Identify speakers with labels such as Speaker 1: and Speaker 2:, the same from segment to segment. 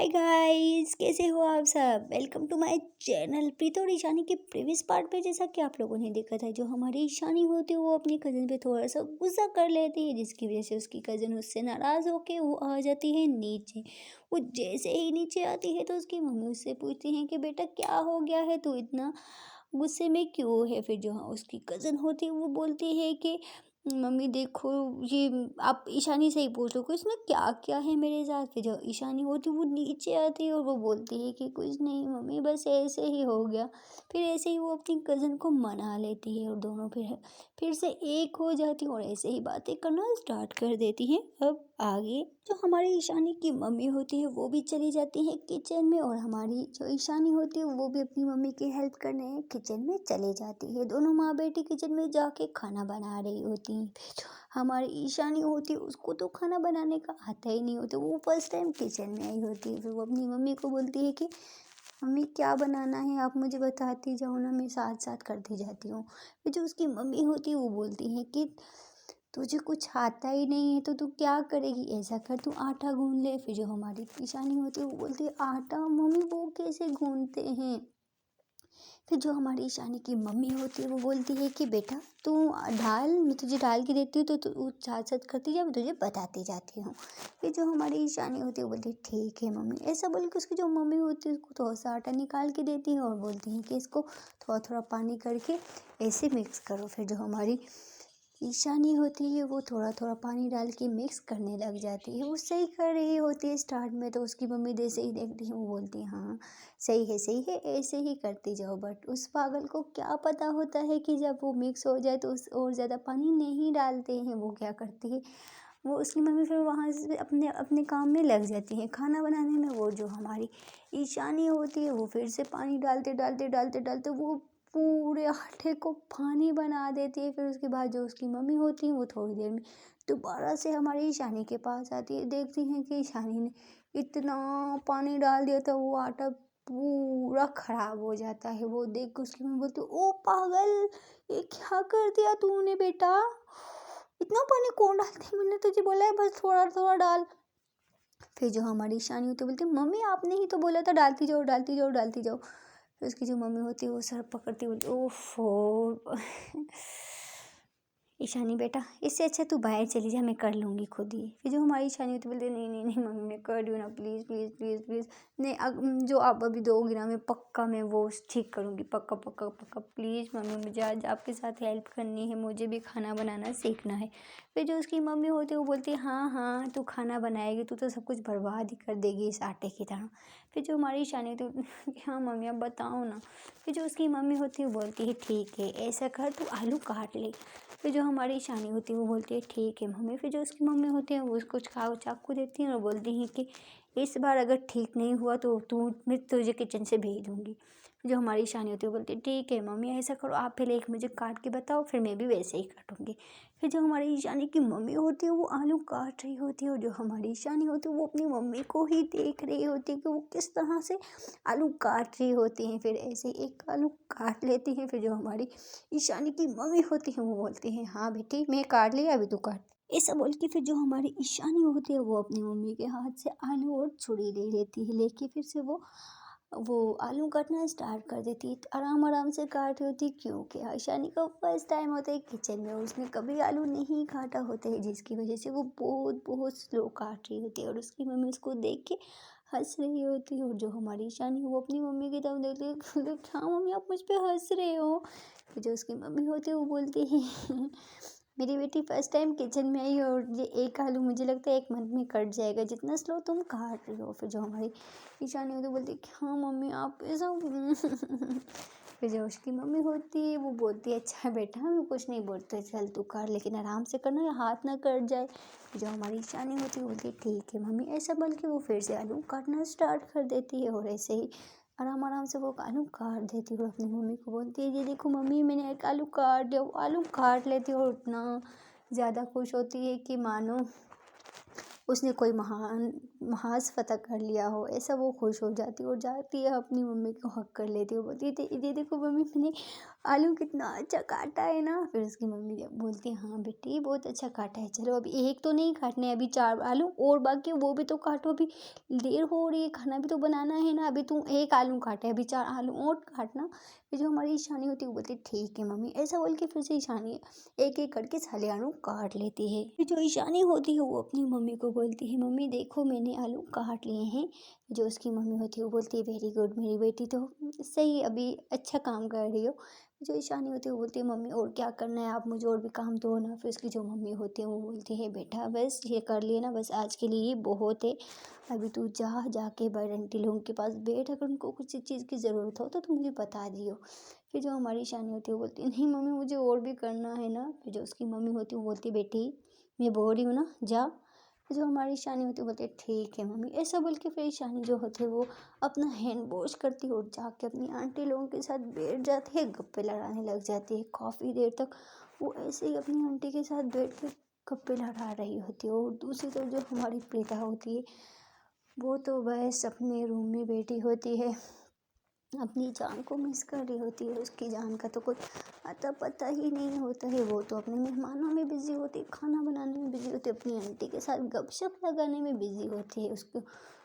Speaker 1: Hi guys, कैसे हो आप सब। Welcome to my channel. Preet और ईशानी के प्रीवियस पार्ट पे जैसा कि आप लोगों ने देखा था, जो हमारी ईशानी होती है वो अपनी कज़न पे थोड़ा सा गुस्सा कर लेती है, जिसकी वजह से उसकी कज़न उससे नाराज़ होके वो आ जाती है नीचे। वो जैसे ही नीचे आती है तो उसकी मम्मी उससे पूछती है कि बेटा क्या हो गया है, तू इतना गुस्से में क्यों है। फिर जो उसकी कज़न होती है वो बोलती है कि मम्मी देखो, ये आप ईशानी से ही पूछ लो कि उसने क्या किया है मेरे साथ। फिर जो ईशानी होती है वो नीचे आती है और वो बोलती है कि कुछ नहीं मम्मी, बस ऐसे ही हो गया। फिर ऐसे ही वो अपनी कज़न को मना लेती है और दोनों फिर से एक हो जाती है और ऐसे ही बातें करना स्टार्ट कर देती हैं। अब आगे जो हमारी ईशानी की मम्मी होती है वो भी चली जाती है किचन में, और हमारी जो ईशानी होती है वो भी अपनी मम्मी की हेल्प करने किचन में चले जाती है। दोनों माँ बेटी किचन में जाके खाना बना रही होती हैं। फिर जो हमारी ईशानी होती है उसको तो खाना बनाने का आता ही नहीं होता, वो फर्स्ट टाइम किचन में आई होती है। फिर वो अपनी मम्मी को बोलती है कि मम्मी क्या बनाना है, आप मुझे बताती जाओ ना, मैं साथ साथ करती जाती हूँ। फिर जो उसकी मम्मी होती है वो बोलती है कि तुझे कुछ आता ही नहीं है तो तू क्या करेगी, ऐसा कर तू आटा गूंद ले। फिर जो हमारी ईशानी होती है वो बोलती है आटा मम्मी वो कैसे गूंदते हैं। फिर जो हमारी ईशानी की मम्मी होती है वो बोलती है कि बेटा तू डाल, मैं तुझे डाल के देती हूँ तो तू साथ साथ करती जा, मैं तुझे बताती जाती हूँ। फिर जो हमारी ईशानी होती है वो बोलती है ठीक है मम्मी, ऐसा बोल के उसकी जो मम्मी होती है उसको थोड़ा सा आटा निकाल के देती है और बोलती है कि इसको थोड़ा थोड़ा पानी करके ऐसे मिक्स करो। फिर जो हमारी ईशानी होती है वो थोड़ा थोड़ा पानी डाल के मिक्स करने लग जाती है। वो सही कर रही होती है स्टार्ट में, तो उसकी मम्मी जैसे ही देखती है वो बोलती है हाँ सही है ऐसे ही करती जाओ। बट उस पागल को क्या पता होता है कि जब वो मिक्स हो जाए तो उस और ज़्यादा पानी नहीं डालते हैं। वो क्या करती है, वो उसकी मम्मी फिर वहाँ से अपने अपने काम में लग जाती है खाना बनाने में। वो जो हमारी ईशानी होती है वो फिर से पानी डालते वो पूरे आटे को पानी बना देती है। फिर उसके बाद जो उसकी मम्मी होती है वो थोड़ी देर में दोबारा से हमारी ईशानी के पास आती है, देखती हैं कि ईशानी ने इतना पानी डाल दिया था वो आटा पूरा खराब हो जाता है। वो देख के उसकी मम्मी बोलती है ओ पागल, ये क्या कर दिया तूने बेटा, इतना पानी कौन डालती है, मैंने तुझे बोला है बस थोड़ा थोड़ा डाल। फिर जो हमारी ईशानी होती है बोलती है मम्मी आपने ही तो बोला था डालती जाओ डालती जाओ डालती जाओ। फिर उसकी जो मम्मी होती है वो सर पकड़ती बोलती ओफो ईशानी बेटा इससे अच्छा तू बाहर चली जा, मैं कर लूँगी खुद ही। फिर जो हमारी ईशानी होती बोलती नहीं मम्मी मैं कर रही हूँ ना, प्लीज़ प्लीज़ प्लीज़ प्लीज़। नहीं जो आप अभी दोगी ना मैं पक्का मैं वो ठीक करूँगी, पक्का पक्का पक्का प्लीज़ मम्मी, मुझे आज आपके साथ हेल्प करनी है, मुझे भी खाना बनाना सीखना है। फिर जो उसकी मम्मी होती है वो बोलती है हाँ तू खाना बनाएगी, तू तो सब कुछ बर्बाद ही कर देगी इस आटे की तरह। फिर जो हमारी ईशानी होती है हाँ मम्मी अब बताओ ना। फिर जो उसकी मम्मी होती है वो बोलती है ठीक है ऐसा कर तू आलू काट ले। फिर जो हमारी ईशानी होती है वो बोलती है ठीक है मम्मी। फिर जो उसकी मम्मी होती है वो उसको चाकू देती है और बोलती है कि इस बार अगर ठीक नहीं हुआ तो मैं तुझे किचन से भेज दूँगी। जो हमारी ईशानी होती है वो बोलती है ठीक है मम्मी ऐसा करो, आप पहले एक मुझे काट के बताओ फिर मैं भी वैसे ही काटूँगी। फिर जो हमारी ईशानी की मम्मी होती है वो आलू काट रही होती है, और जो हमारी ईशानी होती है वो अपनी मम्मी को ही देख रही होती है कि वो किस तरह से आलू काट रही होती हैं। फिर ऐसे एक आलू काट लेती हैं। फिर जो हमारी ईशानी की मम्मी होती है वो बोलती हैं हाँ बेटी मैं काट लिया, अभी तू काट। ऐसा बोल के फिर जो हमारी ईशानी होती है वो अपनी मम्मी के हाथ से आलू और छुरी ले लेती है, लेके फिर से वो आलू काटना स्टार्ट कर देती है। आराम आराम से काट रही होती है क्योंकि ईशानी का फर्स्ट टाइम होता है किचन में, और उसने कभी आलू नहीं काटा होता है, जिसकी वजह से वो बहुत बहुत स्लो काट रही होती है। और उसकी मम्मी उसको देख के हंस रही होती है, और जो हमारी ईशानी है वो अपनी मम्मी की तरफ देखती है हाँ मम्मी आप मुझ पे हंस रहे हो। फिर जो उसकी मम्मी होती है वो बोलती है मेरी बेटी फर्स्ट टाइम किचन में आई और ये एक आलू मुझे लगता है 1 मंथ में कट जाएगा, जितना स्लो तुम काट रही हो। फिर जो हमारी ईशानी होती है बोलती है हाँ मम्मी आप ऐसा फिर जो उसकी मम्मी होती है वो बोलती है अच्छा बेटा मैं कुछ नहीं बोलते, चल तू काट लेकिन आराम से करना या हाथ ना कट जाए। जो हमारी ईशानी होती है बोलती है ठीक है मम्मी, ऐसा बोल के वो फिर से आलू काटना स्टार्ट कर देती है, और ऐसे ही आराम आराम से वो आलू काट देती है और अपनी मम्मी को बोलती है ये देखो मम्मी मैंने एक आलू काट दिया। वो आलू काट लेती है और इतना ज़्यादा खुश होती है कि मानो उसने कोई महान महाज फ़तह कर लिया हो, ऐसा वो खुश हो जाती है और जाती है अपनी मम्मी को हग कर लेती है। वो बोलती है, "ये देखो मम्मी, मैंने आलू कितना अच्छा काटा है ना।" फिर उसकी मम्मी जब बोलती है, "हाँ बेटी, बहुत अच्छा काटा है, चलो अभी एक तो नहीं काटने, अभी 4 आलू और बाकी है, वो भी तो काटो, अभी देर हो रही है, खाना भी तो बनाना है ना, अभी तू 1 आलू काटा है, अभी 4 आलू और काटना।" फिर जो हमारी ईशानी होती है वो बोलती है, "ठीक है मम्मी।" ऐसा बोल के फिर से ईशानी एक-एक करके सारे आलू काट लेती है। फिर जो ईशानी होती है वो अपनी मम्मी को बोलती है, "मम्मी देखो, मैंने आलू काट लिए हैं।" जो उसकी मम्मी होती है वो बोलती है, "वेरी गुड मेरी बेटी, तो सही अभी अच्छा काम कर रही हो।" जो ईशानी होती है वो बोलती है, "मम्मी और क्या करना है, आप मुझे और भी काम दो ना।" फिर उसकी जो मम्मी होती है वो बोलती है, "बेटा बस ये कर लिए ना, बस आज के लिए ये बहुत है। अभी तू जाके बड़े आंटी लोगों के पास बैठ, अगर उनको कुछ चीज़ की ज़रूरत हो तो मुझे बता दियो।" फिर जो हमारी ईशानी होती है वो बोलती है, "नहीं मम्मी, मुझे और भी करना है ना।" फिर जो उसकी मम्मी होती है वो बोलती है, "बेटी मैं बोल रही हूँ ना, जा।" फिर जो हमारी ईशानी होती है वो बोलती है, "ठीक है मम्मी।" ऐसा बोल के फिर ईशानी जो होती है वो अपना हैंड वॉश करती है और जाके अपनी आंटी लोगों के साथ बैठ जाती है, गप्पे लड़ाने लग जाती है। काफ़ी देर तक वो ऐसे ही अपनी आंटी के साथ बैठ के गप्पे लड़ा रही होती है। और दूसरी तरफ जो हमारी प्रीता होती है वो तो बस अपने रूम में बैठी होती है, अपनी जान को मिस कर रही होती है। उसकी जान का तो कोई अता पता ही नहीं होता है। वो तो अपने मेहमानों में बिज़ी होती है, खाना बनाने में बिज़ी होती है, अपनी आंटी के साथ गपशप लगाने में बिज़ी होती है। उसको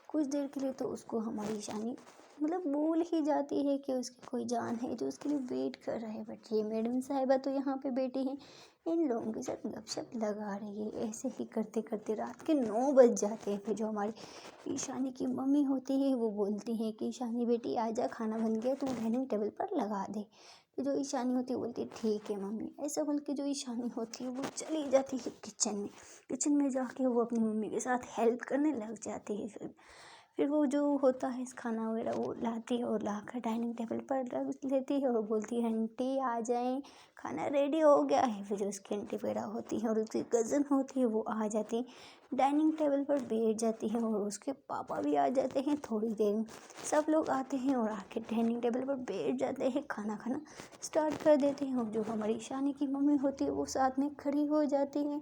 Speaker 1: कुछ देर के लिए तो उसको हमारी शानी मतलब भूल ही जाती है कि उसकी कोई जान है जो उसके लिए वेट कर रहा है। बट ये मैडम साहिबा तो यहाँ पे बैठी हैं, इन लोगों के साथ गपशप लगा रही है। ऐसे ही करते करते रात के 9 बज जाते हैं। फिर जो हमारी ईशानी की मम्मी होती है वो बोलती है कि, "ईशानी बेटी आजा, खाना बन गया, तू डाइनिंग टेबल पर लगा दे।" फिर जो ईशानी होती है बोलती है, "ठीक है मम्मी।" ऐसा बोल के जो ईशानी होती है वो चली जाती है किचन में। किचन में जाके वो अपनी मम्मी के साथ हेल्प करने लग जाती है। फिर वो जो होता है खाना वगैरह वो लाती है और लाकर डाइनिंग टेबल पर रख लेती है और बोलती है, "आंटी आ जाएं, खाना रेडी हो गया है।" फिर जो उसकी आंटी वगैरह होती है और उसकी कज़न होती है वो आ जाती है, डाइनिंग टेबल पर बैठ जाती है और उसके पापा भी आ जाते हैं थोड़ी देर में। सब लोग आते हैं और आके डाइनिंग टेबल पर बैठ जाते हैं, खाना खाना स्टार्ट कर देते हैं। और जो हमारी ईशानी की मम्मी होती है वो साथ में खड़ी हो जाती है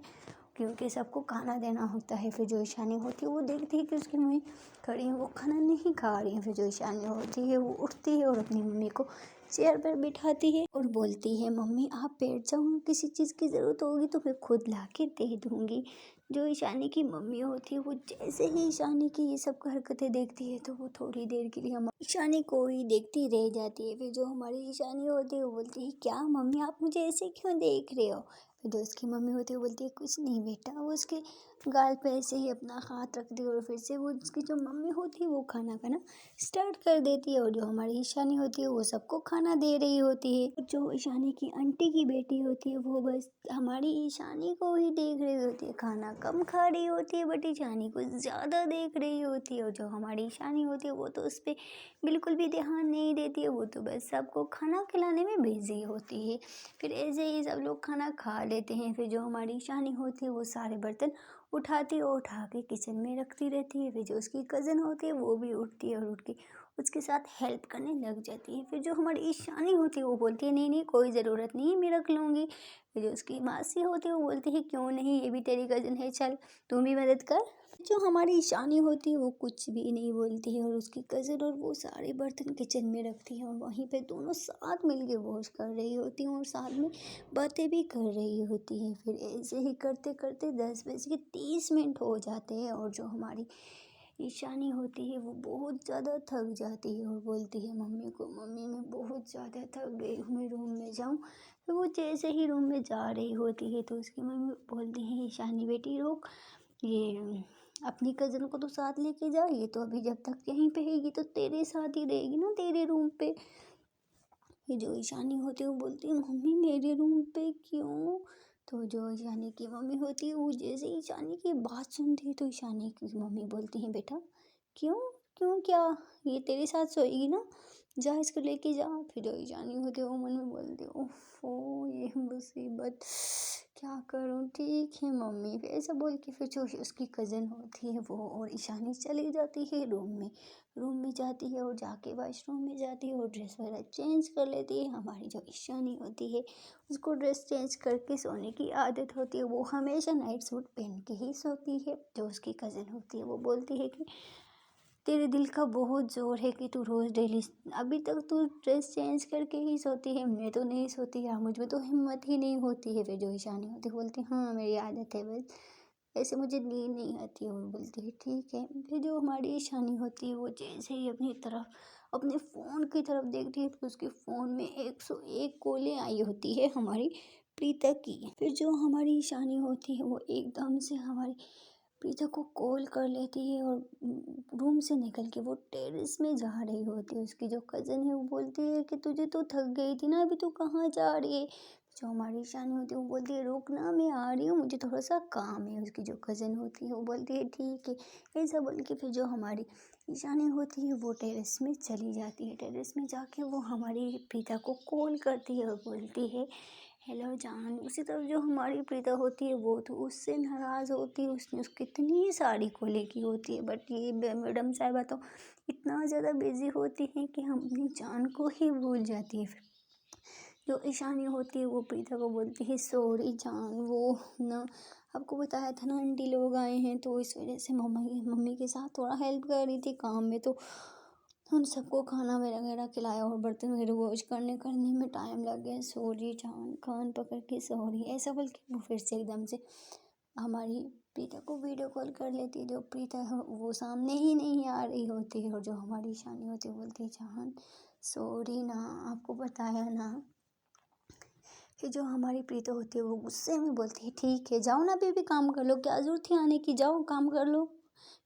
Speaker 1: क्योंकि सबको खाना देना होता है। फिर जो ईशानी होती है वो देखती है कि उसकी मम्मी खड़ी है, वो खाना नहीं खा रही है। फिर जो ईशानी होती है वो उठती है और अपनी मम्मी को चेयर पर बिठाती है और बोलती है, "मम्मी आप बैठ जाओ, किसी चीज़ की ज़रूरत होगी तो मैं खुद ला के दे दूँगी।" जो ईशानी की मम्मी होती है वो जैसे ही ईशानी की ये सब हरकतें देखती है तो वो थोड़ी देर के लिए हमारी ईशानी को ही देखती रह जाती है। फिर जो हमारी ईशानी होती है वो बोलती है, "क्या मम्मी, आप मुझे ऐसे क्यों देख रहे हो?" फिर जो उसकी मम्मी होती है वो बोलती है, "कुछ नहीं बेटा।" वो उसके गाल पे ऐसे ही अपना हाथ रख दी और फिर से वो उसकी जो मम्मी होती है वो खाना खाना स्टार्ट कर देती है। और जो हमारी ईशानी होती है वो सबको खाना दे रही होती है। और जो ईशानी की आंटी की बेटी होती है वो बस हमारी ईशानी को ही देख रही होती है, खाना कम खा रही होती है बट ईशानी को ज़्यादा देख रही होती है। और जो हमारी ईशानी होती है वो तो उस पर बिल्कुल भी ध्यान नहीं देती है, वो तो बस सबको खाना खिलाने में बिजी होती है। फिर ऐसे ही सब लोग खाना खा लेते हैं। फिर जो हमारी ईशानी होती है वो सारे बर्तन उठाती और उठा के किचन में रखती रहती है। फिर जो उसकी कज़न होती है वो भी उठती है और उठ के उसके साथ हेल्प करने लग जाती है। फिर जो हमारी ईशानी होती है वो बोलती है, "नहीं नहीं, कोई ज़रूरत नहीं है, मैं रख लूँगी।" फिर जो उसकी मासी होती है वो बोलती है, "क्यों नहीं, ये भी तेरी कज़न है, चल तुम भी मदद कर।" जो हमारी ईशानी होती है वो कुछ भी नहीं बोलती है और उसकी कज़न और वो सारे बर्तन किचन में रखती है और वहीं पे दोनों साथ मिलके वॉश कर रही होती हैं और साथ में बातें भी कर रही होती हैं। फिर ऐसे ही करते करते 10 बज के 30 मिनट हो जाते हैं और जो हमारी ईशानी होती है वो बहुत ज़्यादा थक जाती है और बोलती है मम्मी को, "मम्मी मैं बहुत ज़्यादा थक गई हूँ, मैं रूम में जाऊँ।" तो वो जैसे ही रूम में जा रही होती है तो उसकी मम्मी बोलती है, "ईशानी बेटी रुक, ये अपनी कज़न को तो साथ लेके जा, ये तो अभी जब तक यहीं पे रहेगी तो तेरे साथ ही रहेगी ना, तेरे रूम पे।" ये जो ईशानी होती है वो बोलती है, "मम्मी मेरे रूम पे क्यों?" तो जो ईशानी की मम्मी होती है वो जैसे ही ईशानी की बात सुनती है तो ईशानी की मम्मी बोलती है, "बेटा क्यों, क्यों क्या, ये तेरे साथ सोएगी ना, जा इसको लेके जा। फिर जो ईशानी होती है वो मन में बोलती है ओफ़ो ये मुसीबत, क्या करूँ, ठीक है मम्मी। फिर ऐसा बोल के फिर जो उसकी कज़न होती है वो और ईशानी चली जाती है रूम में जाती है और जाके वॉशरूम में जाती है और ड्रेस वगैरह चेंज कर लेती है। हमारी जो ईशानी होती है उसको ड्रेस चेंज करके सोने की आदत होती है, वो हमेशा नाइट सूट पहन के ही सोती है। जो उसकी कज़न होती है वो बोलती है कि तेरे दिल का बहुत ज़ोर है कि तू रोज़ डेली अभी तक तू ड्रेस चेंज करके ही सोती है, मैं तो नहीं सोती यार, मुझ में तो हिम्मत ही नहीं होती है। फिर जो ईशानी होती है बोलती है हाँ मेरी आदत है बस, ऐसे मुझे नींद नहीं आती है। वो बोलती है ठीक है। फिर जो हमारी ईशानी होती है वो जैसे ही अपनी तरफ अपने फ़ोन की तरफ देखती है तो उसके फ़ोन में 101 कॉलें आई होती है हमारी प्रीता की। फिर जो हमारी ईशानी होती है वो एकदम से हमारी प्रीता को कॉल कर लेती है और रूम से निकल के वो टेरेस में जा रही होती है। उसकी जो कज़न है वो बोलती है कि तुझे तो थक गई थी ना, अभी तू कहाँ जा रही है। जो हमारी ईशानी होती है वो बोलती है रुक ना, मैं आ रही हूँ, मुझे थोड़ा सा काम है। उसकी जो कज़न होती है वो बोलती है ठीक है। ऐसा बोल के फिर जो हमारी ईशानी होती है वो टेरेस में चली जाती है। टेरेस में जाके वो हमारी प्रीता को कॉल करती है और बोलती है हेलो जान। उसी तरफ जो हमारी प्रीता होती है वो तो उससे नाराज़ होती है, उसने उसकी इतनी सारी कॉलें की होती है, बट ये मैडम साहिबा तो इतना ज़्यादा बिजी होती हैं कि हम अपनी जान को ही भूल जाती है। फिर जो ईशानी होती है वो प्रीता को बोलती है सॉरी जान, वो ना आपको बताया था ना आंटी लोग आए हैं तो इस वजह से मम्मी के साथ थोड़ा हेल्प कर रही थी काम में, तो उन सबको खाना वगैरह खिलाया और बर्तन वगैरह वॉश करने में टाइम लग गया, सॉरी जान, कान पकड़ के सॉरी। ऐसा बोल के वो फिर से एकदम से हमारी प्रीता को वीडियो कॉल कर लेती है। जो प्रीता है वो सामने ही नहीं आ रही होती है और जो हमारी ईशानी होती है बोलती है जान सॉरी ना, आपको बताया ना। फिर जो हमारी प्रीता होती है वो गुस्से में बोलती है ठीक है जाओ ना, अभी भी काम कर लो, क्या जरूरत थी आने की, जाओ काम कर लो,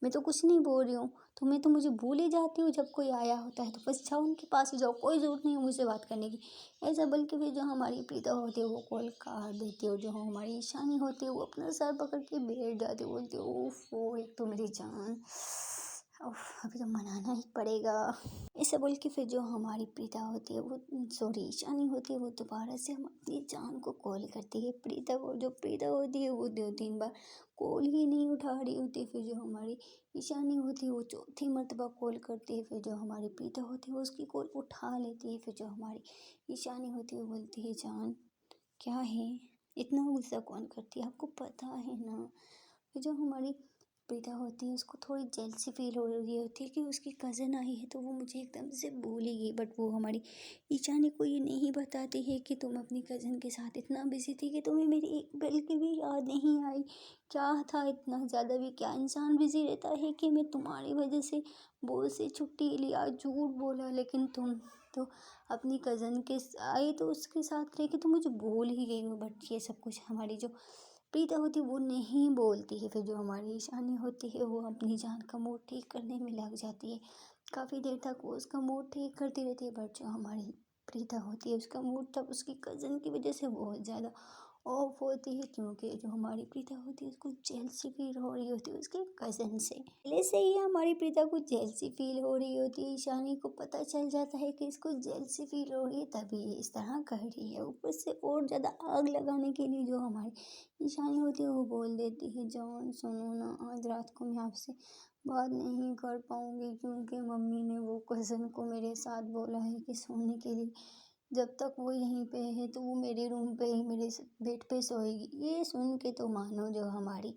Speaker 1: मैं तो कुछ नहीं बोल रही हूँ। तुम्हें तो मुझे भूल ही जाती हूँ, जब कोई आया होता है तो बस जाओ उनके पास ही जाओ, कोई ज़रूरत नहीं है मुझसे बात करने की। ऐसा बोल के फिर जो हमारी प्रीता होती है वो कॉल काट देती है और जो हमारी ईशानी होती है वो अपना सर पकड़ के बैठ जाती है, बोलती है ओफ ओ एक तो मेरी जान, उफ अभी तो मनाना ही पड़ेगा। ऐसा बोल के फिर जो हमारी प्रीता होती है वो सॉरी ईशानी होती है वो दोबारा से हम अपनी जान को कॉल करती है प्रीता को। जो प्रीता होती है वो 2-3 बार कॉल ही नहीं उठा रही होती। फिर जो हमारी ईशानी होती है वो चौथी मर्तबा कॉल करती है। फिर जो हमारी प्रीता होती है वो उसकी कॉल उठा लेती है। फिर जो हमारी ईशानी होती है वो बोलती है जान क्या है, इतना गुस्सा कौन करती है, आपको पता है ना। फिर जो हमारी प्रीता होती है उसको थोड़ी जेलसी फील हो रही होती है कि उसकी कज़न आई है तो वो मुझे एकदम से भूलेगी, बट वो हमारी ईशानी को ये नहीं बताती है कि तुम अपनी कज़न के साथ इतना बिजी थी कि तुम्हें मेरी एक पल की भी याद नहीं आई। क्या था इतना ज़्यादा भी, क्या इंसान बिजी रहता है कि मैं तुम्हारी वजह से बॉस से छुट्टी लिया, झूठ बोला, लेकिन तुम तो अपनी कज़न के आई तो उसके साथ रह के तो मुझे भूल ही गई हूँ। बट ये सब कुछ हमारी जो प्रीता होती है वो नहीं बोलती है। फिर जो हमारी ईशानी होती है वो अपनी जान का मूड ठीक करने में लग जाती है। काफ़ी देर तक वो उसका मूड ठीक करती रहती है, बट जो हमारी प्रीता होती है उसका मूड तब उसकी कज़न की वजह से बहुत ज़्यादा ऑफ होती है, क्योंकि जो हमारी प्रीता होती है उसको जेलसी फील हो रही होती है उसके कज़न से। पहले से ही हमारी प्रीता को जेलसी फील हो रही होती है, ईशानी को पता चल जाता है कि इसको जेलसी फील हो रही है तभी ये इस तरह कर रही है। ऊपर से और ज़्यादा आग लगाने के लिए जो हमारी ईशानी होती है वो बोल देती है जान सुनो ना, आज रात को मैं आपसे बात नहीं कर पाऊँगी क्योंकि मम्मी ने वो कज़न को मेरे साथ बोला है कि सोने के लिए, जब तक वो यहीं पे है तो वो मेरे रूम पे ही मेरे बेड पे सोएगी। ये सुन के तो मानो जो हमारी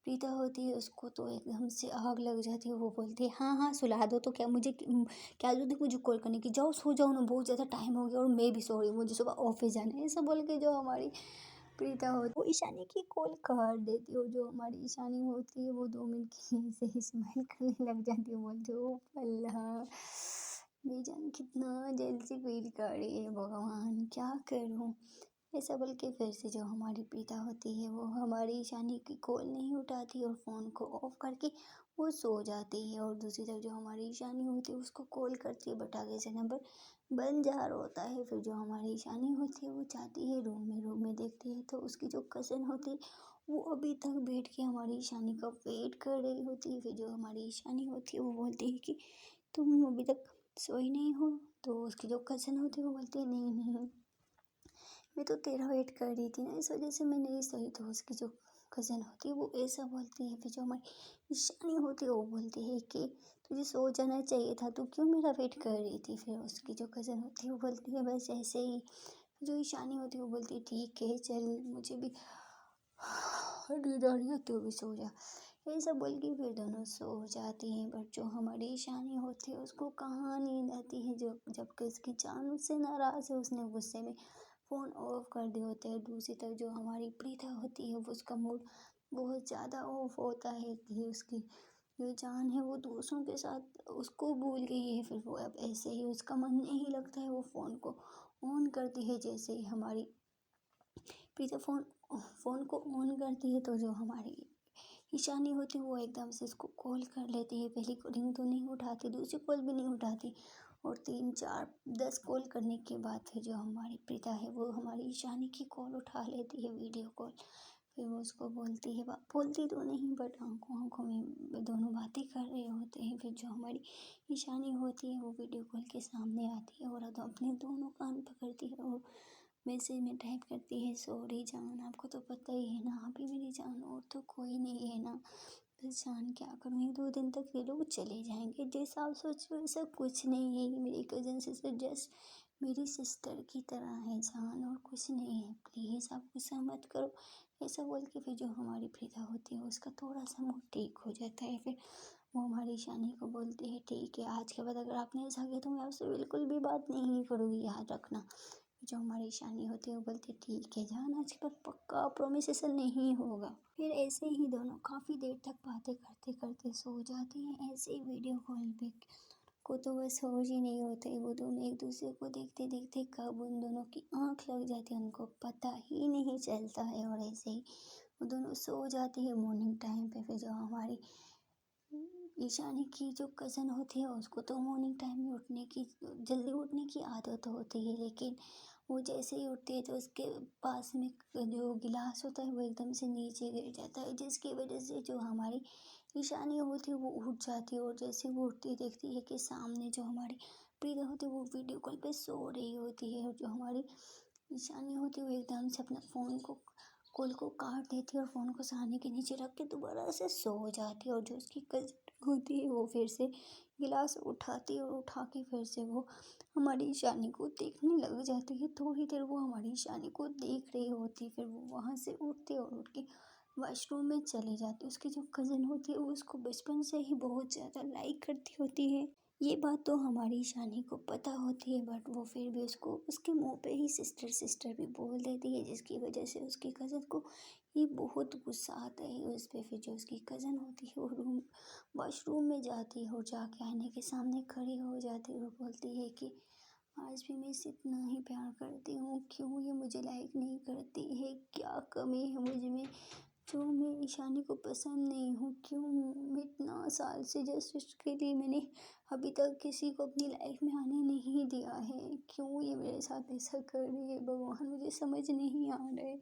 Speaker 1: प्रीता होती है उसको तो एकदम से आग लग जाती है। वो बोलती है हाँ हाँ सुला दो, तो क्या मुझे क्या जरूरत है मुझे कॉल करने की, जाओ सो जाओ ना, बहुत ज़्यादा टाइम हो गया और मैं भी सो रही हूँ, मुझे सुबह ऑफिस जाना है। ऐसा बोल के जो हमारी प्रीता होती वो ईशानी की कॉल काट देती है और जो हमारी ईशानी होती है वो 2 मिनट के लिए ऐसे ही स्माइल करने लग जाती है, बोलती है ओ अल्लाह मेरी जान कितना जेलसी फील कर रही है, भगवान क्या करूँ। ऐसा बोल के फिर से जो हमारी प्रीता होती है वो हमारी ईशानी की कॉल नहीं उठाती और फ़ोन को ऑफ करके वो सो जाती है। और दूसरी तरफ जो हमारी ईशानी होती है उसको कॉल करती है बट आगे से नंबर बंद जा रहा होता है। फिर जो हमारी ईशानी होती है वो जाती है रूम में देखती है तो उसकी जो कज़न होती है वो अभी तक बैठ के हमारी ईशानी का वेट कर रही होती है। फिर जो हमारी ईशानी होती है वो बोलती है कि तुम अभी तक सोई नहीं हो? तो उसकी जो कज़न होती है वो बोलती है नहीं नहीं, मैं तो तेरा वेट कर रही थी ना, इस वजह से मैं नहीं सोई। तो उसकी जो कज़न होती है वो ऐसा बोलती है। फिर जो हमारी ईशानी होती है वो बोलती है कि तुझे सो जाना चाहिए था, तू क्यों मेरा वेट कर रही थी? फिर उसकी जो कज़न होती है वो बोलती है बस ऐसे ही। जो ईशानी होती है वो बोलती है ठीक है चल, मुझे भी नींद आ रही है, तू भी सो जा। ये सब बोल के फिर दोनों सो जाती हैं। बट जो हमारी ईशानी होती है उसको कहाँ नींद आती है, जो जबकि उसकी जान उससे नाराज़ है, उसने गुस्से में फ़ोन ऑफ कर दिए होते हैं। दूसरी तरफ जो हमारी प्रीता होती है वो उसका मूड बहुत ज़्यादा ऑफ होता है कि उसकी जो जान है वो दूसरों के साथ उसको भूल गई है। फिर वो अब ऐसे ही उसका मन नहीं लगता है, वो फ़ोन को ऑन करती है। जैसे ही हमारी प्रीता फ़ोन को ऑन करती है तो जो हमारी ईशानी होती है वो एकदम से उसको कॉल कर लेती है। पहली रिंग तो नहीं उठाती, दूसरी कॉल भी नहीं उठाती, और 3 4 10 कॉल करने के बाद फिर जो हमारी प्रीता है वो हमारी ईशानी की कॉल उठा लेती है, वीडियो कॉल। फिर वो उसको बोलती है, बोलती तो नहीं बट आंखों आंखों में दोनों बातें कर रहे होते हैं। फिर जो हमारी ईशानी होती है वो वीडियो कॉल के सामने आती है और तो अपने दोनों कान पकड़ती है और मैसेज में टाइप करती है, सॉरी जान, आपको तो पता ही है ना, अभी मेरी जान और तो कोई नहीं है ना, बस जान क्या करूँ, 1 2 दिन तक ये लोग चले जाएंगे, जैसा आप सोच रहे हो ऐसा कुछ नहीं है, ये मेरी कज़न सिस्टर जस्ट मेरी सिस्टर की तरह है जान, और कुछ नहीं है, प्लीज़ आप गुस्सा मत करो। ऐसा बोल के फिर जो हमारी प्रीता होती है उसका थोड़ा सा मूड ठीक हो जाता है। फिर वो हमारी ईशानी को बोलती है ठीक है, आज के बाद अगर आपने ऐसा किया तो मैं आपसे बिल्कुल भी बात नहीं करूँगी, याद रखना। जो हमारी ईशानी होती है वो बोलती है ठीक है जान, आज के बाद पक्का प्रॉमिस ऐसा नहीं होगा। फिर ऐसे ही दोनों काफ़ी देर तक बातें करते करते सो जाते हैं। ऐसे ही वीडियो कॉल पे को तो बस होश ही नहीं होते, वो दोनों एक दूसरे को देखते देखते कब उन दोनों की आँख लग जाती है उनको पता ही नहीं चलता है, और ऐसे ही वो दोनों सो जाती है मॉर्निंग टाइम पे। फिर जो हमारी ईशानी की जो कज़न होती है उसको तो मॉर्निंग टाइम में उठने की, जल्दी उठने की आदत होती है, लेकिन वो जैसे ही उठती है तो उसके पास में जो गिलास होता है वो एकदम से नीचे गिर जाता है, जिसकी वजह से जो हमारी ईशानी होती है वो उठ जाती है। और जैसे वो उठती देखती है कि सामने जो हमारी प्रीता होती है वो वीडियो कॉल पे सो रही होती है, और जो हमारी ईशानी होती है वो एकदम से अपना फ़ोन को कॉल को काट देती है और फ़ोन को सहाने के नीचे रख के दोबारा से सो जाती है। और जो उसकी कज़न होती है वो फिर से गिलास उठाती है और उठा के फिर से वो हमारी ईशानी को देखने लग जाती है। थोड़ी देर वो हमारी ईशानी को देख रही होती है, फिर वो वहाँ से उठती है और उठ के वॉशरूम में चली जाती है। उसकी जो कज़न होती है वो उसको बचपन से ही बहुत ज़्यादा लाइक करती होती है। ये बात तो हमारी ईशानी को पता होती है, बट वो फिर भी उसको उसके मुंह पे ही सिस्टर सिस्टर भी बोल देती है, जिसकी वजह से उसकी कज़न को ये बहुत गुस्सा आता है उस पर। फिर जो उसकी कज़न होती है वो वॉशरूम में जाती है और जाके आईने के सामने खड़ी हो जाती है और बोलती है कि आज भी मैं इसे इतना ही प्यार करती हूँ, क्यों ये मुझे लाइक नहीं करती है, क्या कमी है मुझ में जो मैं ईशानी को पसंद नहीं हूँ, क्यों मैं इतना साल से जस्ट इसके लिए मैंने अभी तक किसी को अपनी लाइफ में आने नहीं दिया है, क्यों ये मेरे साथ ऐसा कर रही है, भगवान मुझे समझ नहीं आ रहा है,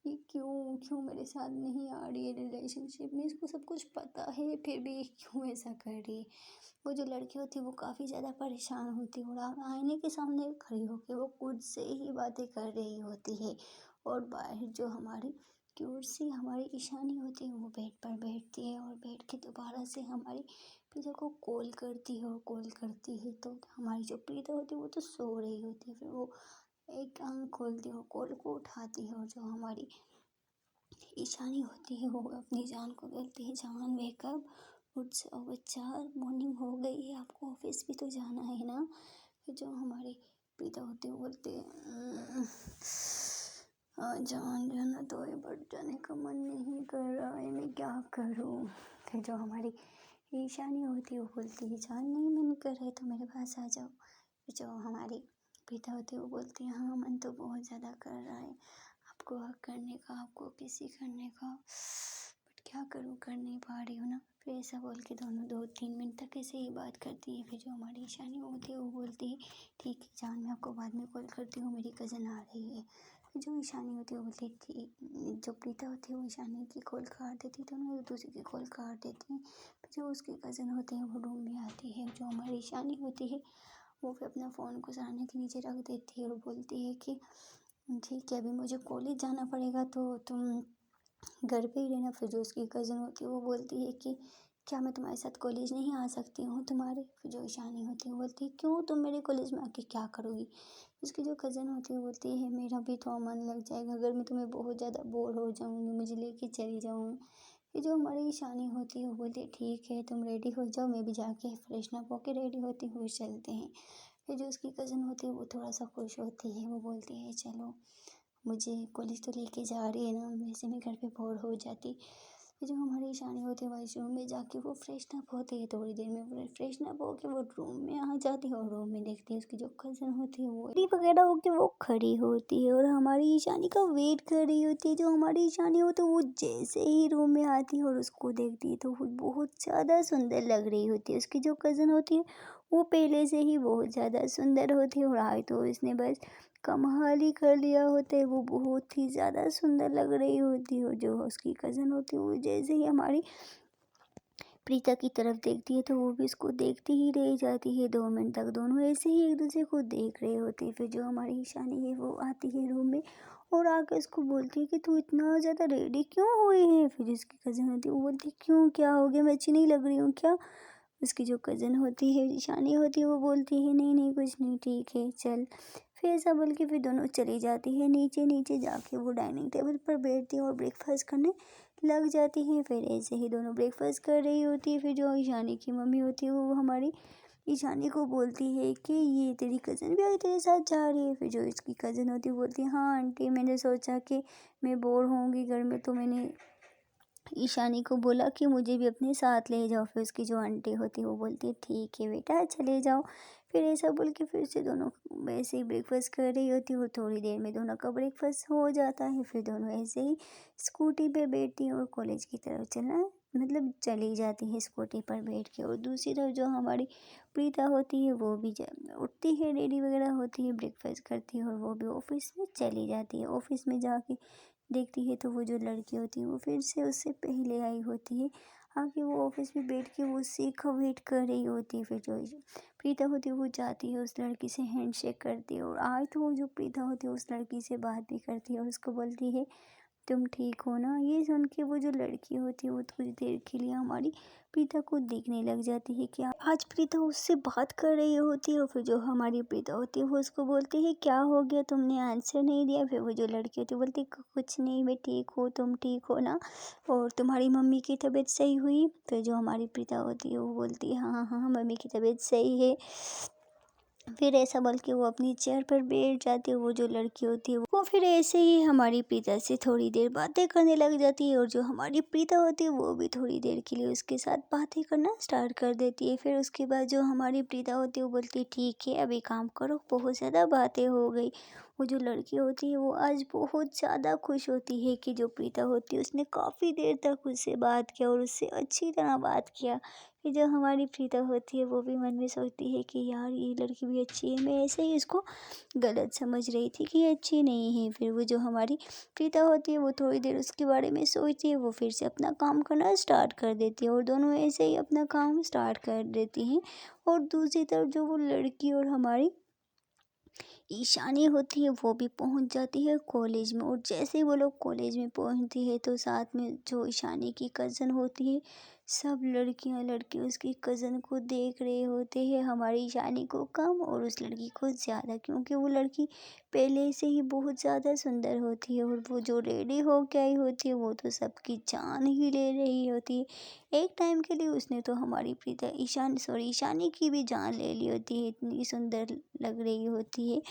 Speaker 1: ये क्यों क्यों मेरे साथ नहीं आ रही है रिलेशनशिप में, इसको सब कुछ पता है फिर भी ये क्यों ऐसा कर रही है। वो जो लड़की होती है वो काफ़ी ज़्यादा परेशान होती है और आईने के सामने खड़ी होकर वो खुद से ही बातें कर रही होती है। और बाहर जो हमारी क्यूट सी हमारी ईशानी होती है वो बेड पर बैठती है और बैठ के दोबारा से हमारी प्रीता को कॉल करती है, और कॉल करती है तो हमारी जो प्रीता होती है वो तो सो रही होती है। फिर वो एक आँख खोलती है और कॉल को उठाती है, और जो हमारी ईशानी होती है वो अपनी जान को बोलती है जान वेकअप, उठ जाओ बच्चा, मॉर्निंग हो गई है, आपको ऑफिस भी तो जाना है ना। फिर जो हमारे पिता होते हैं वो बोलते हैं जान जाना तो है बट जाने का मन नहीं कर रहा है, मैं क्या करूँ। फिर जो हमारी ईशानी होती है वो बोलती है जान नहीं मन कर रहा है तो मेरे पास आ जाओ। फिर जो हमारी पिता होती है वो बोलती है हाँ मन तो बहुत ज़्यादा कर रहा है आपको हक करने का, आपको किसी करने का, बट क्या करूँ कर नहीं पा रही हूँ ना। फिर ऐसा बोल के दोनों 2 3 मिनट तक ऐसे ही बात करती है। फिर जो हमारी ईशानी होती है वो बोलती है ठीक है जान मैं आपको बाद में कॉल करती हूँ, मेरी कज़न आ रही है। फिर जो ईशानी होती है वो बोलती है ठीक, जो प्रीता होती है वो ईशानी की कॉल काट देती है, दोनों एक दूसरे की कॉल काट देती हैं। फिर जो उसकी कज़न होती है वो रूम में आती है, जो हमारी ईशानी होती है वो फिर अपना फ़ोन को सराहने के नीचे रख देती है और बोलती है कि ठीक है, अभी मुझे कॉलेज जाना पड़ेगा तो तुम घर पे ही रहना। फिर जो उसकी कज़न होती है वो बोलती है कि क्या मैं तुम्हारे साथ कॉलेज नहीं आ सकती हूँ तुम्हारे? फिर जो ईशानी होती है वो बोलती है क्यों, तुम मेरे कॉलेज में आके क्या करोगी? उसकी जो कज़न होती है वो बोलती है मेरा भी थोड़ा मन लग जाएगा, अगर मैं तुम्हें बहुत ज़्यादा बोर हो जाऊँगी मुझे लेके चली जाऊँ। फिर जो हमारी ईशानी होती है वो बोलती है ठीक है, तुम रेडी हो जाओ, मैं भी जाके फ्रेशन अप होके रेडी होती हूँ, फिर चलते हैं। फिर जो उसकी कज़न होती है वो थोड़ा सा खुश होती है, वो बोलती है चलो मुझे कॉलेज तो लेके जा रही है ना, वैसे मैं घर पे बोर हो जाती। फिर जो हमारी ईशानी होती है वॉशरूम में जाके वो फ्रेशन अप होती है, थोड़ी देर में वो फ्रेशन अप होके वो रूम में आ जाती है और रूम में देखती है उसकी जो कज़न होती है वो रेडी वगैरह होके वो खड़ी होती है और हमारी ईशानी का वेट कर रही होती है। जो हमारी ईशानी हो तो वो जैसे ही रूम में आती है और उसको देखती है तो वो बहुत ज़्यादा सुंदर लग रही होती है। उसकी जो कज़न होती है वो पहले से ही बहुत ज़्यादा सुंदर होती है और आज तो इसने बस कमाल ही कर लिया होता है, वो बहुत ही ज़्यादा सुंदर लग रही होती है। और जो उसकी कज़न होती है वो जैसे ही हमारी प्रीता की तरफ देखती है तो वो भी उसको देखती ही रह जाती है। 2 मिनट तक दोनों ऐसे ही एक दूसरे को देख रहे होते हैं। फिर जो हमारी ईशानी है वो आती है रूम में और आकर उसको बोलती है कि तू इतना ज़्यादा रेडी क्यों हुई है? फिर उसकी कज़न होती है वो बोलती है क्यों, क्या हो गया, मैं अच्छी नहीं लग रही हूँ क्या? उसकी जो कज़न होती है ईशानी होती है वो बोलती है नहीं नहीं कुछ नहीं, ठीक है चल। फिर ऐसा बोल के फिर दोनों चली जाती है नीचे। नीचे जाके वो डाइनिंग टेबल पर बैठती है और ब्रेकफास्ट करने लग जाती हैं। फिर ऐसे ही दोनों ब्रेकफास्ट कर रही होती है। फिर जो ईशानी की मम्मी होती है वो हमारी ईशानी को बोलती है कि ये तेरी कज़न भी आई तेरे साथ जा रही है? फिर जो इसकी कज़न होती है वो बोलती है हाँ आंटी, मैंने सोचा कि मैं बोर होंगी घर में तो मैंने ईशानी को बोला कि मुझे भी अपने साथ ले जाओ। फिर उसकी जो आंटी होती है वो बोलती है ठीक है बेटा चले जाओ। फिर ऐसा बोल के फिर से दोनों वैसे ही ब्रेकफास्ट कर रही होती है और थोड़ी देर में दोनों का ब्रेकफास्ट हो जाता है। फिर दोनों ऐसे ही स्कूटी पे बैठती हैं और कॉलेज की तरफ चली जाती है स्कूटी पर बैठ के। और दूसरी तरफ जो हमारी प्रीता होती है वो भी उठती है, रेडी वगैरह होती है, ब्रेकफास्ट करती है और वो भी ऑफिस में चली जाती है। ऑफिस में जाके देखती है तो वो जो लड़की होती है वो फिर से उससे पहले आई होती है। आके वो ऑफिस में बैठ के वो उसी का वेट कर रही होती है। फिर जो प्रीता होती है वो जाती है उस लड़की से हैंडशेक करती है और आज तो वो जो प्रीता होती है उस लड़की से बात भी करती है और उसको बोलती है तुम ठीक हो ना? ये सुन के वो जो लड़की होती है वो कुछ देर के लिए हमारी प्रीता को देखने लग जाती है कि आज प्रीता उससे बात कर रही होती है। और फिर जो हमारी प्रीता होती है वो उसको बोलती है क्या हो गया, तुमने आंसर नहीं दिया? फिर वो जो लड़की होती है बोलती है कुछ नहीं, मैं ठीक हूँ, तुम ठीक हो ना? और तुम्हारी मम्मी की तबीयत सही हुई? फिर जो हमारी प्रीता होती है वो बोलती है हाँ हाँ मम्मी की तबीयत सही है। फिर ऐसा बोल के वो अपनी चेयर पर बैठ जाती है। वो जो लड़की होती है वो फिर ऐसे ही हमारी प्रीता से थोड़ी देर बातें करने लग जाती है और जो हमारी प्रीता होती है वो भी थोड़ी देर के लिए उसके साथ बातें करना स्टार्ट कर देती है। फिर उसके बाद जो हमारी प्रीता होती है वो बोलती है ठीक है अभी काम करो, बहुत ज़्यादा बातें हो गई। वो जो लड़की होती है वो आज बहुत ज़्यादा खुश होती है कि जो प्रीता होती है उसने काफ़ी देर तक उससे बात किया और उससे अच्छी तरह बात किया। फिर जो हमारी प्रीता होती है वो भी मन में सोचती है कि यार ये लड़की भी अच्छी है, मैं ऐसे ही इसको गलत समझ रही थी कि ये अच्छी नहीं है। फिर वो जो हमारी प्रीता होती है वो थोड़ी देर उसके बारे में सोचती है, वो फिर से अपना काम करना स्टार्ट कर देती है और दोनों ऐसे ही अपना काम स्टार्ट कर देती हैं। और दूसरी तरफ जो वो लड़की और हमारी ईशानी होती है वो भी पहुंच जाती है कॉलेज में। और जैसे ही वो लोग कॉलेज में पहुंचती है तो साथ में जो ईशानी की कज़न होती है सब लड़कियां लड़के उसकी कज़न को देख रहे होते हैं, हमारी ईशानी को कम और उस लड़की को ज़्यादा, क्योंकि वो लड़की पहले से ही बहुत ज़्यादा सुंदर होती है और वो जो रेडी हो के आई होती है वो तो सबकी जान ही ले रही होती है। एक टाइम के लिए उसने तो हमारी प्रीता ईशानी की भी जान ले ली होती है, इतनी सुंदर लग रही होती है।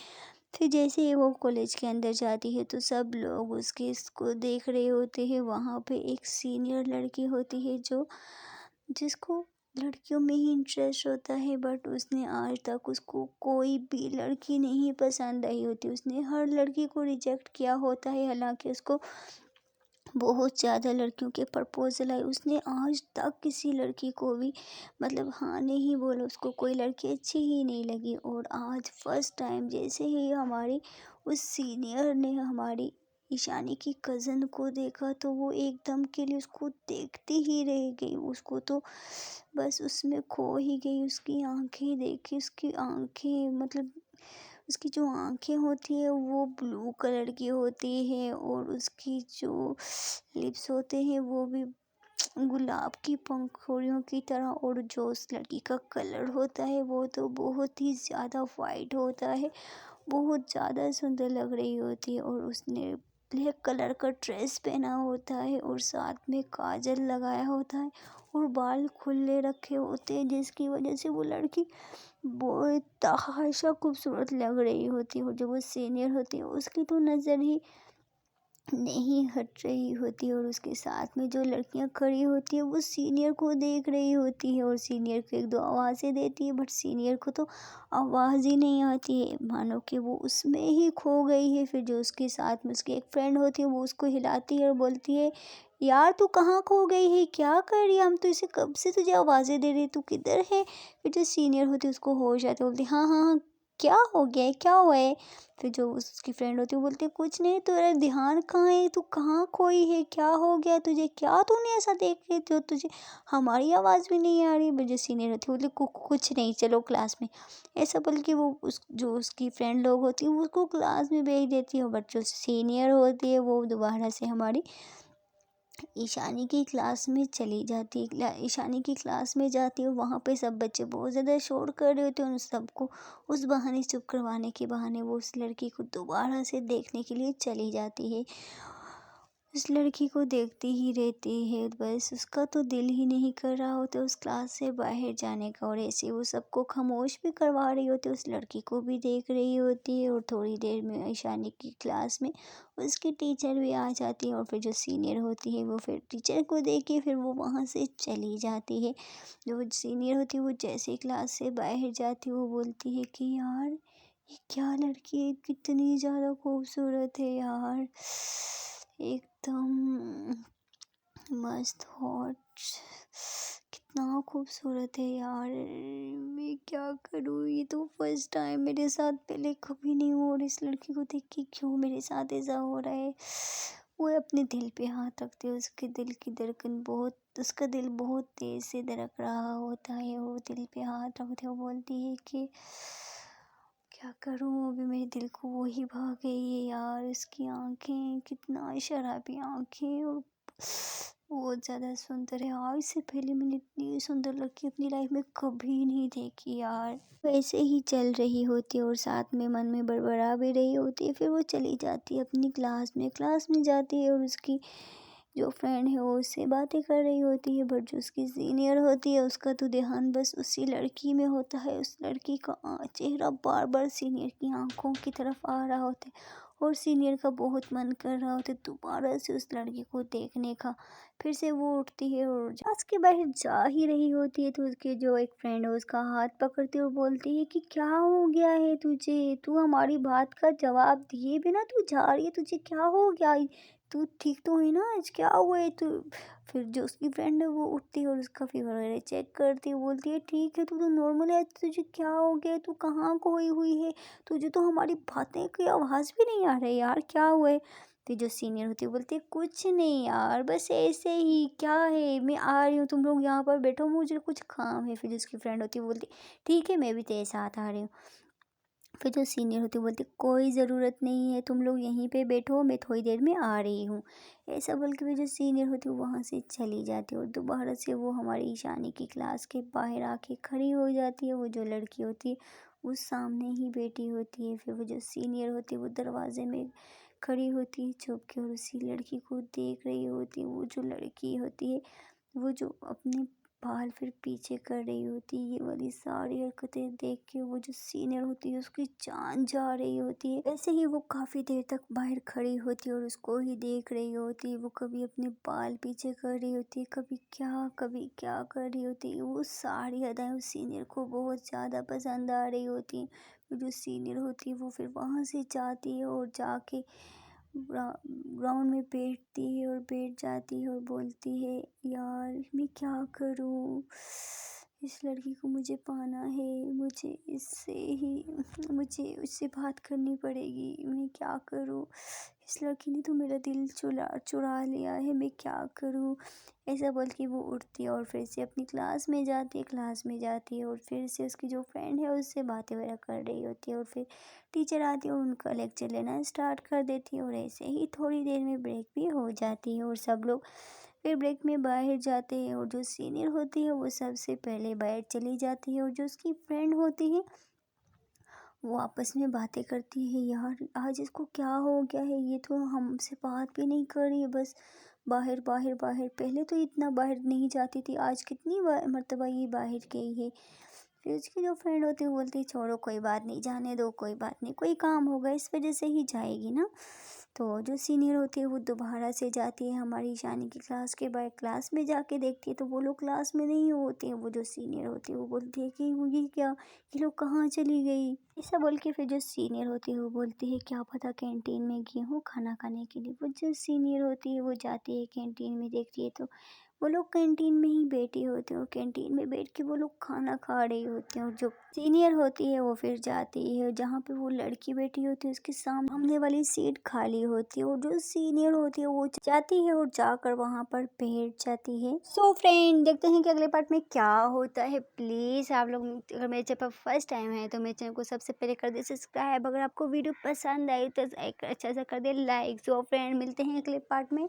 Speaker 1: फिर जैसे ही वो कॉलेज के अंदर जाती है तो सब लोग उसके इसको देख रहे होते हैं। वहाँ पे एक सीनियर लड़की होती है जो जिसको लड़कियों में ही इंटरेस्ट होता है, बट उसने आज तक उसको कोई भी लड़की नहीं पसंद आई होती, उसने हर लड़की को रिजेक्ट किया होता है। हालांकि उसको बहुत ज़्यादा लड़कियों के प्रपोजल आए, उसने आज तक किसी लड़की को भी हाँ नहीं बोला, उसको कोई लड़की अच्छी ही नहीं लगी। और आज फर्स्ट टाइम जैसे ही हमारी उस सीनियर ने हमारी ईशानी की कज़न को देखा तो वो एकदम के लिए उसको देखते ही रह गई। उसको तो बस उसमें खो ही गई। उसकी आँखें देखी, उसकी आँखें मतलब उसकी जो आँखें होती है वो ब्लू कलर की होती है और उसकी जो लिप्स होते हैं वो भी गुलाब की पंखुड़ियों की तरह। और जो उस लड़की का कलर होता है वो तो बहुत ही ज़्यादा वाइट होता है, बहुत ज़्यादा सुंदर लग रही होती है। और उसने ब्लैक कलर का ड्रेस पहना होता है और साथ में काजल लगाया होता है और बाल खुले रखे होते हैं, जिसकी वजह से वो लड़की बहुत तहाशा खूबसूरत लग रही होती है। और जो वो सीनियर होती है उसकी तो नज़र ही नहीं हट रही होती है। और उसके साथ में जो लड़कियां खड़ी होती है वो सीनियर को देख रही होती है और सीनियर को एक दो आवाज़ें देती है, बट सीनियर को तो आवाज़ ही नहीं आती है, मानो कि वो उसमें ही खो गई है। फिर जो उसके साथ में उसकी एक फ्रेंड होती है वो उसको हिलाती है और बोलती है, यार तू कहाँ खो गई है, क्या कर रही है, हम तो इसे कब से तुझे आवाज़ें दे रहे, तू किधर है। फिर जो सीनियर होती है उसको होश आती है, बोलती है, हाँ हाँ हाँ, क्या हो गया है, क्या हुआ है। फिर जो उसकी फ्रेंड होती है वो बोलती है, कुछ नहीं, तेरा ध्यान कहाँ है, तू कहाँ खोई है, क्या हो गया तुझे, क्या तूने ऐसा देख रही जो तुझे हमारी आवाज़ भी नहीं आ रही। जो सीनियर होती है बोलती, कुछ नहीं, चलो क्लास में। ऐसा बोल के वो उस जो उसकी फ्रेंड लोग होती है वो उसको क्लास में भेज देती है। बट जो सीनियर होती है वो दोबारा से हमारी ईशानी की क्लास में चली जाती है। ईशानी की क्लास में जाती है और वहाँ पे सब बच्चे बहुत ज़्यादा शोर कर रहे होते हैं। उन सबको उस बहाने चुप करवाने के बहाने वो उस लड़की को दोबारा से देखने के लिए चली जाती है। उस लड़की को देखती ही रहती है, बस उसका तो दिल ही नहीं कर रहा होता उस क्लास से बाहर जाने का। और ऐसे वो सबको खामोश भी करवा रही होती है, उस लड़की को भी देख रही होती है। और थोड़ी देर में ईशानी की क्लास में उसकी टीचर भी आ जाती है और फिर जो सीनियर होती है वो फिर टीचर को देख के फिर वो वहाँ से चली जाती है। जो सीनियर होती है वो जैसे ही क्लास से बाहर जाती है वो बोलती है कि यार ये क्या लड़की है, कितनी ज़्यादा खूबसूरत है यार, एकदम मस्त हॉट, कितना खूबसूरत है यार। मैं क्या करूँ, ये तो फर्स्ट टाइम मेरे साथ, पहले कभी नहीं हुआ। और इस लड़की को देख के क्यों मेरे साथ ऐसा हो रहा है। वो अपने दिल पे हाथ रखते है, उसके दिल की धड़कन बहुत, उसका दिल बहुत तेज से धड़क रहा होता है। वो दिल पे हाथ रखते वो बोलती है कि क्या करूँ, अभी मेरे दिल को वो ही भा गई है यार। उसकी आंखें कितना शराबी आंखें और बहुत ज़्यादा सुंदर है यार। इससे पहले मैंने इतनी सुंदर लड़की अपनी लाइफ में कभी नहीं देखी यार। वैसे ही चल रही होती है और साथ में मन में बड़बड़ा भी रही होती है। फिर वो चली जाती है अपनी क्लास में जाती है और उसकी जो फ्रेंड है वो उससे बातें कर रही होती है। बट जो उसकी सीनियर होती है उसका तो ध्यान बस उसी लड़की में होता है। उस लड़की का चेहरा बार बार सीनियर की आंखों की तरफ आ रहा होता है और सीनियर का बहुत मन कर रहा होता है दोबारा से उस लड़की को देखने का। फिर से वो उठती है और क्लास के बाहर जा ही रही होती है तो उसकी जो एक फ्रेंड है उसका हाथ पकड़ती है और बोलती है कि क्या हो गया है तुझे, तू हमारी बात का जवाब दिए बिना तू जा रही है, तुझे क्या हो गया, तू ठीक तो है ना, आज क्या हुआ है तू। फिर जो उसकी फ्रेंड है वो उठती है और उसका फीवर वगैरह चेक करती है, बोलती है ठीक है, तू तो नॉर्मल है, तुझे क्या हो गया, तू कहाँ खोई हुई है, तुझे तो हमारी बातें की आवाज़ भी नहीं आ रही यार, क्या हुआ है। फिर जो सीनियर होती है बोलती है कुछ नहीं यार, बस ऐसे ही, क्या है, मैं आ रही हूँ, तुम लोग यहाँ पर बैठो, मुझे कुछ काम है। फिर जिसकी फ्रेंड होती है बोलती ठीक है, मैं भी तेरे साथ आ रही हूँ। फिर जो सीनियर होती है बोलती कोई ज़रूरत नहीं है, तुम लोग यहीं पे बैठो, मैं थोड़ी देर में आ रही हूँ। ऐसा बोल के भी जो सीनियर होती है वो वहाँ से चली जाती है और दोबारा से वो हमारी ईशानी की क्लास के बाहर आके खड़ी हो जाती है। वो जो लड़की होती है वो सामने ही बैठी होती है। फिर वो जो सीनियर होती है वो दरवाजे में खड़ी होती है छुप के और उसी लड़की को देख रही होती है। वो जो लड़की होती है वो जो अपने बाल फिर पीछे कर रही होती है, ये वाली सारी हरकतें देख के वो जो सीनियर होती है उसकी जान जा रही होती है। ऐसे ही वो काफ़ी देर तक बाहर खड़ी होती है और उसको ही देख रही होती है। वो कभी अपने बाल पीछे कर रही होती है, कभी क्या कर रही होती है। वो सारी अदाएं उस सीनियर को बहुत ज़्यादा पसंद आ रही होती हैं। फिर जो सीनियर होती है वो फिर वहाँ से जाती है और जाके ग्राउंड में बैठती है और बैठ जाती है और बोलती है यार मैं क्या करूँ, इस लड़की को मुझे पाना है, मुझे उससे बात करनी पड़ेगी। मैं क्या करूँ? इस लड़की ने तो मेरा दिल चुरा चुरा लिया है, मैं क्या करूँ? ऐसा बोल के वो उठती है और फिर से अपनी क्लास में जाती है और फिर से उसकी जो फ्रेंड है उससे बातें वगैरह कर रही होती है और फिर टीचर आती है और उनका लेक्चर लेना स्टार्ट कर देती है और ऐसे ही थोड़ी देर में ब्रेक भी हो जाती है और सब लोग फिर ब्रेक में बाहर जाते हैं और जो सीनियर होती है वो सबसे पहले बाहर चली जाती है और जो उसकी फ्रेंड होती है वो आपस में बातें करती है, यार आज इसको क्या हो गया है, ये तो हमसे बात भी नहीं कर रही है, बस बाहर बाहर बाहर। पहले तो इतना बाहर नहीं जाती थी, आज कितनी मर्तबा ये बाहर गई है। फिर उसकी जो फ्रेंड होती है वो बोलती है छोड़ो कोई बात नहीं, जाने दो, कोई बात नहीं, कोई काम होगा इस वजह से ही जाएगी ना। तो जो सीनियर होती है वो दोबारा से जाती है हमारी ईशानी की क्लास के बाद, क्लास में जाके देखती है तो वो लोग क्लास में नहीं होते हैं। वो जो सीनियर होती है वो बोलती है कि वो ये क्या, ये लोग कहाँ चली गई, ऐसा बोल के फिर जो सीनियर होती है वो बोलती है क्या पता कैंटीन में गई हूँ खाना खाने के लिए। वो जो सीनियर होती है वो जाती है कैंटीन में, देखती है तो वो लोग कैंटीन में ही बैठी होती है और कैंटीन में बैठ के वो लोग खाना खा रही होती हैं। और जो सीनियर होती है वो फिर जाती है जहाँ पे वो लड़की बैठी होती है उसके सामने वाली सीट खाली होती है और जो सीनियर होती है वो जाती है और जाकर वहाँ पर बैठ जाती है। सो फ्रेंड, देखते हैं कि अगले पार्ट में क्या होता है। प्लीज़ आप लोग अगर मेरे चैनल पर फर्स्ट टाइम है तो मेरे चैनल को सबसे पहले कर दे सब्सक्राइब। अगर आपको वीडियो पसंद आई तो एक अच्छा सा कर दे लाइक। सो फ्रेंड, मिलते हैं अगले पार्ट में।